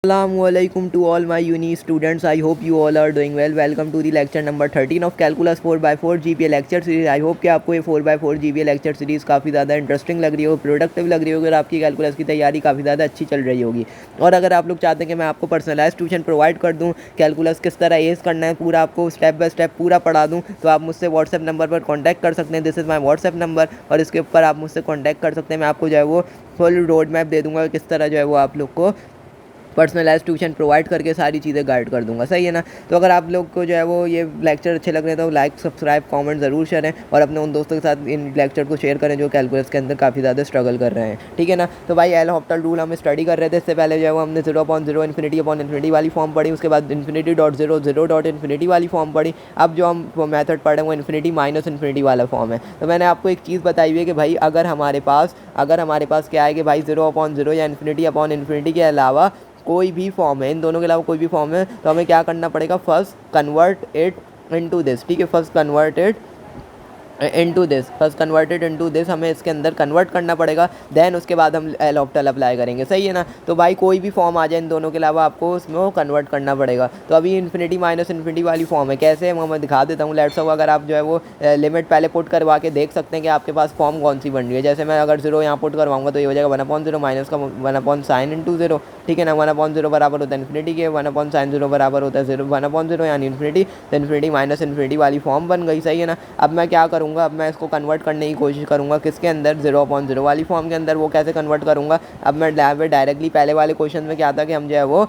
Assalamualaikum to all my uni students. I hope you all are doing well. Welcome to the lecture number 13 of Calculus 4x4 GPA lecture series. I hope कि आपको ये 4x4 GPA lecture series काफ़ी ज़्यादा interesting लग रही हो, productive लग रही होगी और आपकी कैलकुलस की तैयारी काफ़ी ज़्यादा अच्छी चल रही होगी। और अगर आप लोग चाहते हैं कि मैं आपको पर्सनलाइज ट्यूशन प्रोवाइड कर दूँ, कैलकुलस किस तरह एज करना है पूरा आपको स्टेप बाय स्टेप पूरा पढ़ा दूँ, तो आप मुझसे व्हाट्सएप नंबर पर कॉन्टैक्ट कर सकते हैं। This is my WhatsApp number और इसके ऊपर आप मुझसे कॉन्टैक्ट कर सकते हैं। मैं आपको जो है वो फुल रोड मैप दे दूँगा किस तरह जो है वो आप लोग को पर्सनलाइज ट्यूशन प्रोवाइड करके सारी चीज़ें गाइड कर दूंगा, सही है ना। तो अगर आप लोग को जो है वो ये लेक्चर अच्छे लग रहे हैं तो लाइक सब्सक्राइब कमेंट ज़रूर करें और अपने उन दोस्तों के साथ इन लेक्चर को शेयर करें जो कैलकुलस के अंदर काफ़ी ज़्यादा स्ट्रगल कर रहे हैं, ठीक है ना। तो भाई एल हॉपिटल रूल हम स्टडी कर रहे थे। इससे पहले जो है वो हमने 0/0 इन्फिनिटी अपॉन इन्फिनिटी वाली फॉर्म पढ़ी, उसके बाद इन्फिनिटी.0 0.इन्फिनिटी वाली फॉर्म पढ़ी। अब जो हम मेथड पढ़े वो इन्फिनिटी माइनस इन्फिनिटी वाला फॉर्म है। तो मैंने आपको एक चीज़ बताई हुई है कि भाई अगर हमारे पास क्या है कि भाई 0/0 या इन्फिनिटी अपॉन इन्फिनिटी के अलावा कोई भी फॉर्म है, इन दोनों के अलावा कोई भी फॉर्म है, तो हमें क्या करना पड़ेगा, first convert it into this, ठीक है। फर्स्ट कन्वर्टेड इनटू दिस हमें इसके अंदर कन्वर्ट करना पड़ेगा, देन उसके बाद हम एल हॉपिटल अप्लाई करेंगे, सही है ना। तो भाई कोई भी फॉर्म आ जाए इन दोनों के अलावा आपको उसमें वो कन्वर्ट करना पड़ेगा। तो अभी इन्फिनिटी माइनस इन्फिनिटी वाली फॉर्म है, कैसे वो मैं दिखा देता हूँ। लेट्स सो अगर आप जो है वो लिमिट पहले पुट करवा के देख सकते हैं कि आपके पास फॉर्म कौन सी बन रही है। जैसे मैं अगर 0 यहाँ पुट करवाऊंगा तो ये हो जाएगा 1/0 माइनस का 1/sin इंटू 0, ठीक है ना। 1/0 बराबर होता है इन्फिनिटी के, 1/sin 0 बराबर होता है 1/0 यानी इन्फिनिटी, तो इन्फिनिटी माइनस इन्फिनिटी वाली फॉर्म बन गई, सही है ना। अब मैं क्या करूँगा, अब मैं इसको कन्वर्ट करने की कोशिश करूँगा किसके अंदर, 0/0 वाली फॉर्म के अंदर। वो कैसे कन्वर्ट करूँगा, अब मैं डायरेक्टली पहले वाले क्वेश्चन में क्या था कि हम जो है वो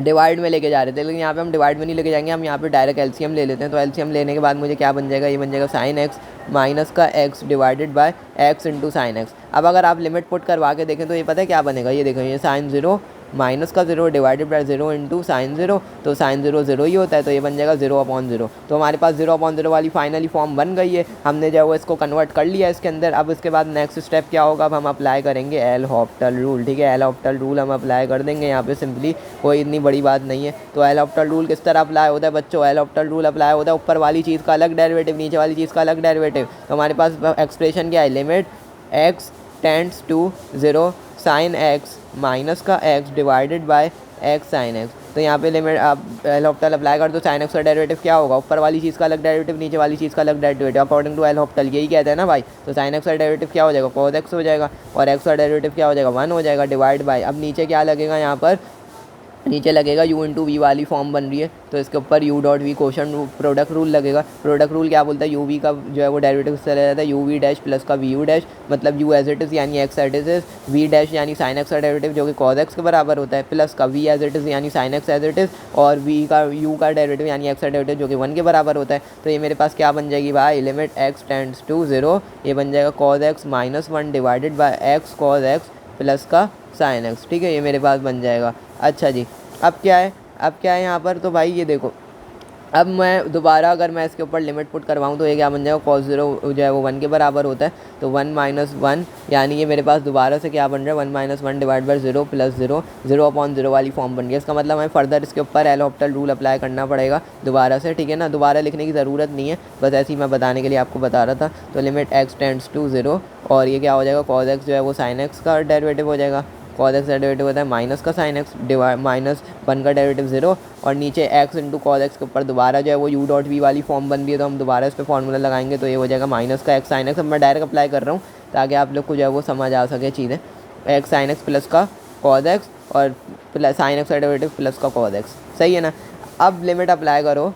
डिवाइड में लेके जा रहे थे, लेकिन यहाँ पे हम डिवाइड में नहीं लेके जाएंगे, हम यहाँ पे डायरेक्ट एलसीएम ले लेते हैं। तो एलसीएम लेने के बाद मुझे क्या बन जाएगा, ये बन जाएगा sin x माइनस का x divided by x into sine x. अब अगर आप लिमिट पुट करवा के देखें तो ये पता है क्या बनेगा, ये देखें, ये sin 0 माइनस का 0 डिवाइडेड बाय 0 इंटू साइन 0, तो साइन 0 0 ही होता है, तो ये बन जाएगा 0/0। तो हमारे पास 0/0 वाली फाइनली फॉर्म बन गई है, हमने जो है वो इसको कन्वर्ट कर लिया इसके अंदर। अब इसके बाद नेक्स्ट स्टेप क्या होगा, अब हम अप्लाई करेंगे एल हॉपिटल रूल, ठीक है। एल हॉपिटल रूल हम अप्लाई कर देंगे यहाँ पे सिंपली, कोई इतनी बड़ी बात नहीं है। तो एल हॉपिटल रूल किस तरह अप्लाई होता है बच्चों, एल हॉपिटल रूल अप्लाई होता है ऊपर वाली चीज़ का अलग डेरिवेटिव, नीचे वाली चीज़ का अलग डेरिवेटिव। तो हमारे पास एक्सप्रेशन क्या है, limit x tends to 0 sin x minus का x divided by x sin x। तो यहाँ पे लिमिट आप एल हॉपिटल अप्लाई कर दो, sin x का डेरिवेटिव क्या होगा, ऊपर वाली चीज़ का अलग डेरिवेटिव, नीचे वाली चीज़ का अलग derivative, according to L'Hopital यही कहते हैं ना भाई। तो sin x का डेरिवेटिव क्या हो जाएगा, cos x हो जाएगा, और x का डेरिवेटिव क्या हो जाएगा, 1 हो जाएगा डिवाइड बाय। अब नीचे क्या लगेगा, यहाँ पर नीचे लगेगा u इंटू वी वाली फॉर्म बन रही है, तो इसके ऊपर u.v क्वेश्चन प्रोडक्ट रूल लगेगा। प्रोडक्ट रूल क्या बोलता है, यू वी का जो है वो डेरिवेटिव चला जाता है u v डैश प्लस का v u डैश, मतलब u एज इट इज़ यानी x as it is, v dash यानी sin x का डेरिवेटिव जो कि cos x के बराबर होता है, प्लस का v एज इट इज़ यानी sin x as it is, और v का u का डेरिवेटिव यानी x का डेरिवेटिव जो कि 1 के बराबर होता है। तो ये मेरे पास क्या बन जाएगी भाई, लिमिट x टेंड्स टू 0, ये बन जाएगा cos x minus 1 divided by x cos x plus का sin x, ठीक है, ये मेरे पास बन जाएगा। अच्छा जी, अब क्या है यहाँ पर, तो भाई ये देखो, अब मैं दोबारा अगर मैं इसके ऊपर लिमिट पुट करवाऊँ तो ये क्या बन जाएगा, cos 0 जो है वो 1 के बराबर होता है, तो 1 माइनस 1 यानी ये मेरे पास दोबारा से क्या बन रहा है, 1 माइनस 1 डिवाइड बाय 0 प्लस 0 0/0 वाली फॉर्म बन गई। इसका मतलब हमें फर्दर इसके ऊपर एल हॉपिटल रूल अप्लाई करना पड़ेगा दोबारा से, ठीक है ना। दोबारा लिखने की ज़रूरत नहीं है, बस ऐसे ही मैं बताने के लिए आपको बता रहा था। तो लिमिट x टेंड्स टू 0 और ये क्या हो जाएगा, cos x जो है वो sin x का डेरिवेटिव हो जाएगा, cos x का डेरिवेटिव होता है माइनस का sin x डिवाइड माइनस 1 का डेरिवेटिव 0, और नीचे x इंटू cos x के ऊपर दोबारा जो है वो u.v वाली फॉर्म बन रही है, तो हम दोबारा इस पर फॉर्मूला लगाएंगे, तो ये हो जाएगा माइनस का x sin x। अब मैं डायरेक्ट अप्लाई कर रहा हूँ ताकि आप लोग को जो है वो समझ आ सके चीज़ें, x sin x प्लस का cos x और प्लस sin x का डेरिवेटिव प्लस का cos x, सही है ना। अब लिमिट अप्लाई करो।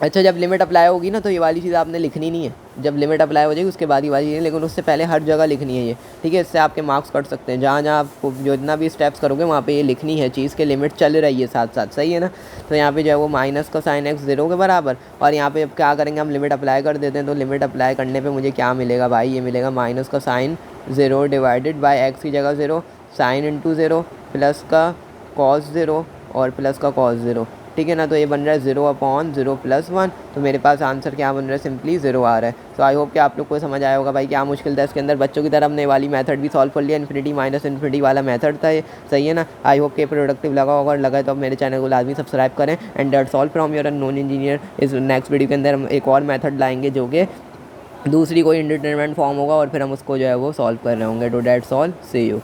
अच्छा, जब लिमिट अप्लाई होगी ना तो ये वाली चीज़ आपने लिखनी नहीं है, जब लिमिट अप्लाई हो जाएगी उसके बाद ही वाली चीज़, लेकिन उससे पहले हर जगह लिखनी है ये, ठीक है। इससे आपके मार्क्स कट सकते हैं, जहाँ जहाँ आप जो इतना भी स्टेप्स करोगे वहाँ पे ये लिखनी है चीज़ के लिमिट चल रही है साथ साथ, सही है ना। तो यहाँ पे जो है वो माइनस का sin x 0 के बराबर, और यहाँ पे अब क्या करेंगे, हम लिमिट अप्लाई कर देते हैं। तो लिमिट अप्लाई करने पर मुझे क्या मिलेगा भाई, ये मिलेगा माइनस का sin 0 डिवाइडेड बाई x की जगह 0 sin इंटू 0 प्लस का cos 0 और प्लस का cos 0, ठीक है ना। तो ये बन रहा है 0/0 प्लस 1, तो मेरे पास आंसर क्या बन रहा है, सिंपली 0 आ रहा है। तो आई होप कि आप लोग को समझ आया होगा भाई क्या मुश्किल था इसके अंदर। बच्चों की तरह हमने वाली मेथड भी सॉल्व कर लिया, इन्फिनिटी माइनस इन्फिनिटी वाला मेथड था ये, सही है ना। आई होप कि प्रोडक्टिव लगा होगा, और लगा तो अब मेरे चैनल को लाजमी सब्सक्राइब करें। And that's all from your unknown engineer. इस नेक्स्ट वीडियो के अंदर हम एक और मेथड लाएंगे जो कि दूसरी कोई इंडिटरमिनेंट फॉर्म होगा, और फिर हम उसको जो है वो सॉल्व कर रहे होंगे। तो दैट्स ऑल, सी यू।